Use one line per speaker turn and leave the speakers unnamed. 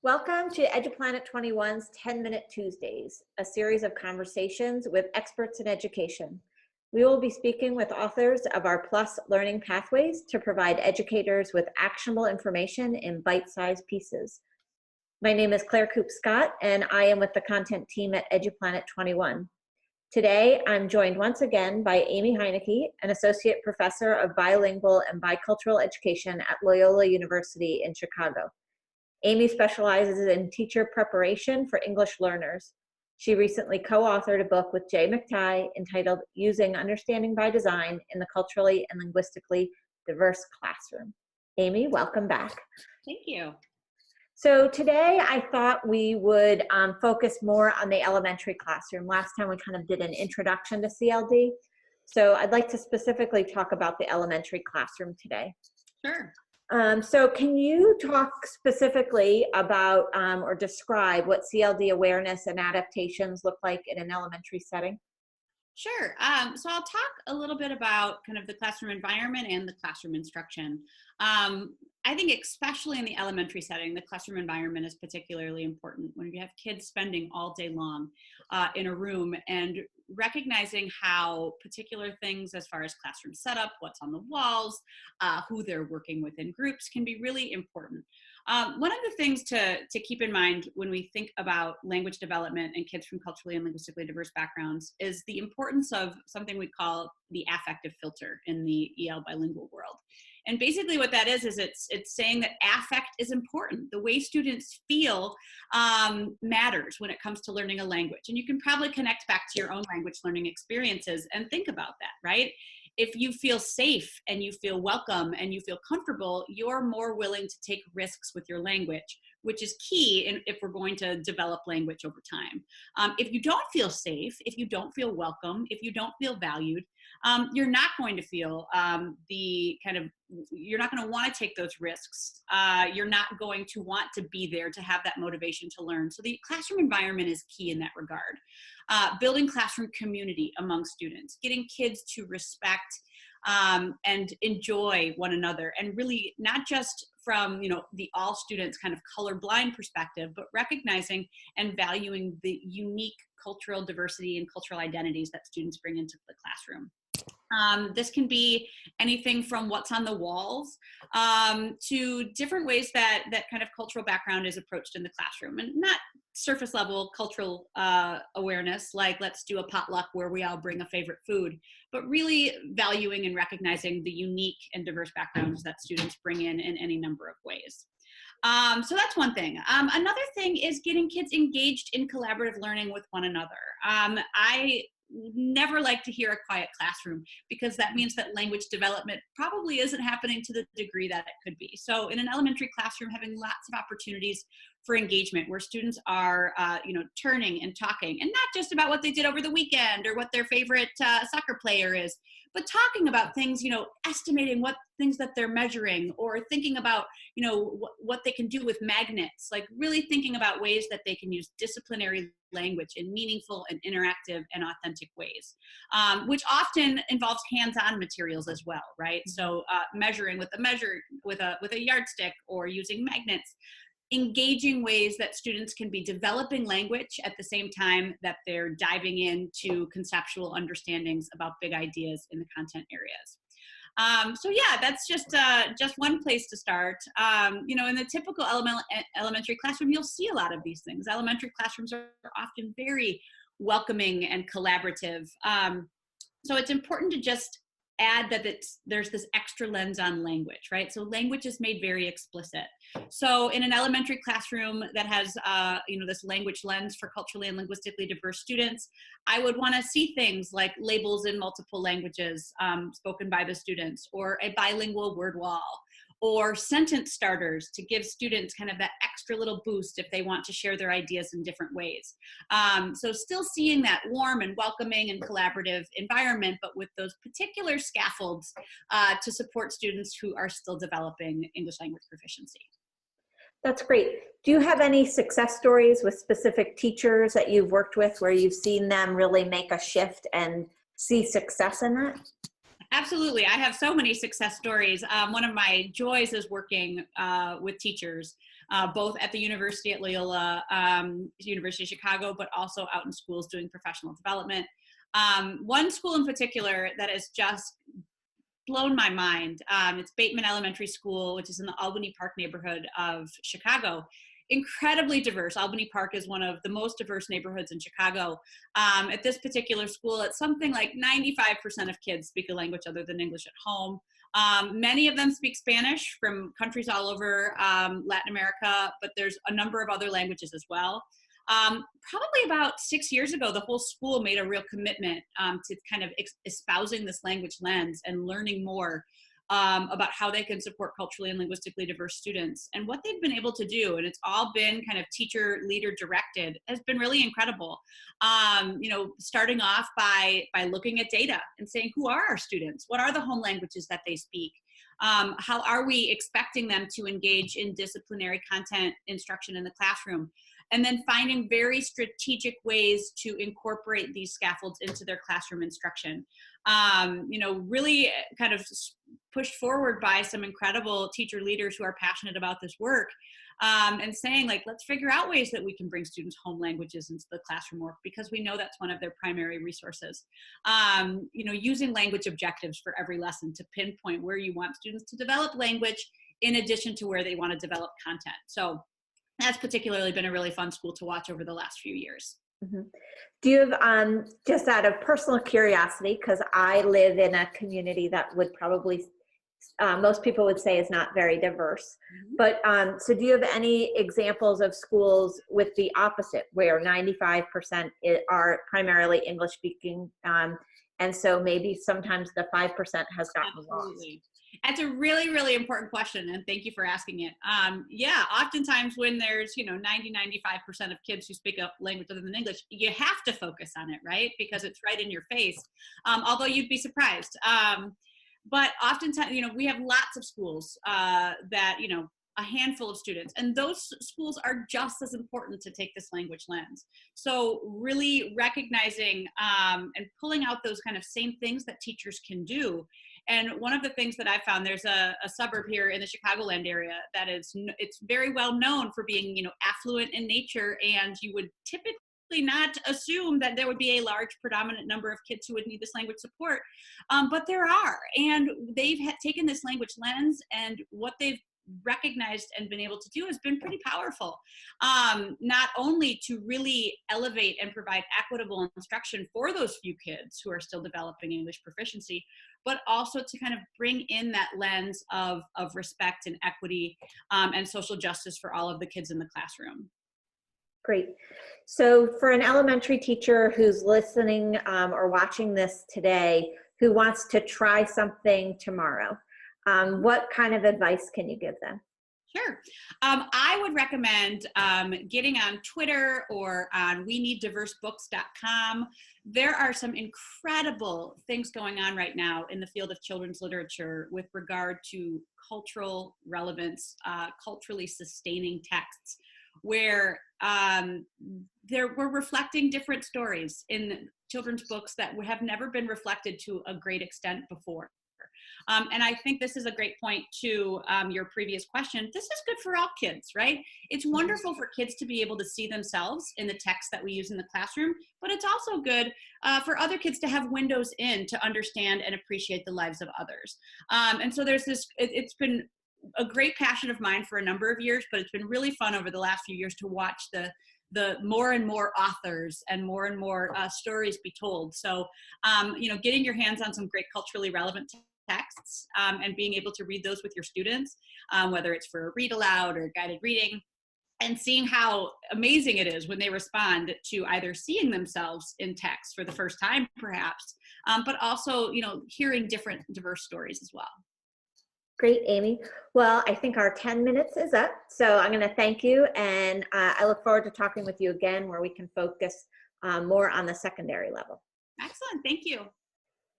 Welcome to EduPlanet 21's 10-Minute Tuesdays, a series of conversations with experts in education. We will be speaking with authors of our PLUS learning pathways to provide educators with actionable information in bite-sized pieces. My name is Claire Coop-Scott, and I am with the content team at EduPlanet 21. Today, I'm joined once again by Amy Heineke, an associate professor of bilingual and bicultural education at Loyola University in Chicago. Amy specializes in teacher preparation for English learners. She recently co-authored a book with Jay McTighe entitled Using Understanding by Design in the Culturally and Linguistically Diverse Classroom. Amy, welcome back.
Thank you.
So today I thought we would focus more on the elementary classroom. Last time we kind of did an introduction to CLD. So I'd like to specifically talk about the elementary classroom today.
Sure.
So can you talk specifically about or describe what CLD awareness and adaptations look like in an elementary setting?
Sure. So I'll talk a little bit about kind of the classroom environment and the classroom instruction. I think especially in the elementary setting, the classroom environment is particularly important when you have kids spending all day long in a room, and recognizing how particular things as far as classroom setup, what's on the walls, who they're working with in groups can be really important. One of the things to keep in mind when we think about language development and kids from culturally and linguistically diverse backgrounds is the importance of something we call the affective filter in the EL bilingual world. And basically what that is it's saying that affect is important. The way students feel matters when it comes to learning a language. And you can probably connect back to your own language learning experiences and think about that, right? If you feel safe and you feel welcome and you feel comfortable, you're more willing to take risks with your language, which is key if we're going to develop language over time. If you don't feel safe, if you don't feel welcome, if you don't feel valued, you're not going to feel you're not going to want to take those risks. You're not going to want to be there to have that motivation to learn. So the classroom environment is key in that regard. Building classroom community among students, getting kids to respect and enjoy one another, and really not just from the all students kind of colorblind perspective, but recognizing and valuing the unique cultural diversity and cultural identities that students bring into the classroom. This can be anything from what's on the walls to different ways that kind of cultural background is approached in the classroom, and not surface level cultural awareness, like let's do a potluck where we all bring a favorite food, but really valuing and recognizing the unique and diverse backgrounds that students bring in any number of ways. So that's one thing. Another thing is getting kids engaged in collaborative learning with one another. I never like to hear a quiet classroom, because that means that language development probably isn't happening to the degree that it could be. So in an elementary classroom, having lots of opportunities for engagement where students are turning and talking, and not just about what they did over the weekend or what their favorite soccer player is, but talking about things, estimating what things that they're measuring, or thinking about what they can do with magnets, like really thinking about ways that they can use disciplinary language in meaningful and interactive and authentic ways, which often involves hands-on materials as well, right? So measuring with a yardstick, or using magnets, engaging ways that students can be developing language at the same time that they're diving into conceptual understandings about big ideas in the content areas. So yeah, that's just one place to start. In the typical elementary classroom, you'll see a lot of these things. Elementary classrooms are often very welcoming and collaborative. So it's important to just add that there's this extra lens on language, right? So language is made very explicit. So in an elementary classroom that has, this language lens for culturally and linguistically diverse students, I would want to see things like labels in multiple languages spoken by the students, or a bilingual word wall, or sentence starters to give students kind of that extra little boost if they want to share their ideas in different ways. So still seeing that warm and welcoming and collaborative environment, but with those particular scaffolds to support students who are still developing English language proficiency.
That's great. Do you have any success stories with specific teachers that you've worked with where you've seen them really make a shift and see success in that?
Absolutely. I have so many success stories. One of my joys is working with teachers both at the university at Loyola University of Chicago, but also out in schools doing professional development. One school in particular that has just blown my mind, it's Bateman Elementary School, which is in the Albany Park neighborhood of Chicago. Incredibly diverse. Albany Park is one of the most diverse neighborhoods in Chicago. At this particular school, it's something like 95% of kids speak a language other than English at home. Many of them speak Spanish from countries all over Latin America, but there's a number of other languages as well. Probably about 6 years ago, the whole school made a real commitment to kind of espousing this language lens and learning more about how they can support culturally and linguistically diverse students. And what they've been able to do, and it's all been kind of teacher leader directed, has been really incredible. Starting off by looking at data and saying, who are our students? What are the home languages that they speak? How are we expecting them to engage in disciplinary content instruction in the classroom? And then finding very strategic ways to incorporate these scaffolds into their classroom instruction. Really kind of pushed forward by some incredible teacher leaders who are passionate about this work, and saying, like, let's figure out ways that we can bring students' home languages into the classroom work, because we know that's one of their primary resources. Using language objectives for every lesson to pinpoint where you want students to develop language in addition to where they want to develop content. So that's particularly been a really fun school to watch over the last few years.
Mm-hmm. Do you have, just out of personal curiosity, because I live in a community that would probably, most people would say is not very diverse,
Mm-hmm.
but so do you have any examples of schools with the opposite, where 95% are primarily English speaking, and so maybe sometimes the 5% has gotten lost?
Absolutely. That's a really, really important question, and thank you for asking it. Oftentimes when there's 95% of kids who speak a language other than English, you have to focus on it, right? Because it's right in your face, although you'd be surprised. But oftentimes, we have lots of schools that, a handful of students, and those schools are just as important to take this language lens. So really recognizing and pulling out those kind of same things that teachers can do. And one of the things that I found, there's a suburb here in the Chicagoland area that it's very well known for being, affluent in nature, and you would typically not assume that there would be a large predominant number of kids who would need this language support, but there are, and they've taken this language lens, and what they've recognized and been able to do has been pretty powerful. Not only to really elevate and provide equitable instruction for those few kids who are still developing English proficiency, but also to kind of bring in that lens of respect and equity and social justice for all of the kids in the classroom.
Great. So for an elementary teacher who's listening or watching this today, who wants to try something tomorrow, what kind of advice can you give them?
Sure. I would recommend getting on Twitter or on weneeddiversebooks.com. There are some incredible things going on right now in the field of children's literature with regard to cultural relevance, culturally sustaining texts, where we're reflecting different stories in children's books that have never been reflected to a great extent before. And I think this is a great point to your previous question. This is good for all kids, right? It's wonderful for kids to be able to see themselves in the text that we use in the classroom, but it's also good for other kids to have windows in to understand and appreciate the lives of others. And so there's this, it's been a great passion of mine for a number of years, but it's been really fun over the last few years to watch the more and more authors and more stories be told. So, getting your hands on some great culturally relevant texts and being able to read those with your students, whether it's for a read aloud or guided reading, and seeing how amazing it is when they respond to either seeing themselves in text for the first time, perhaps, but also, hearing different diverse stories as well.
Great, Amy. Well, I think our 10 minutes is up, so I'm going to thank you, and I look forward to talking with you again where we can focus more on the secondary level.
Excellent. Thank you.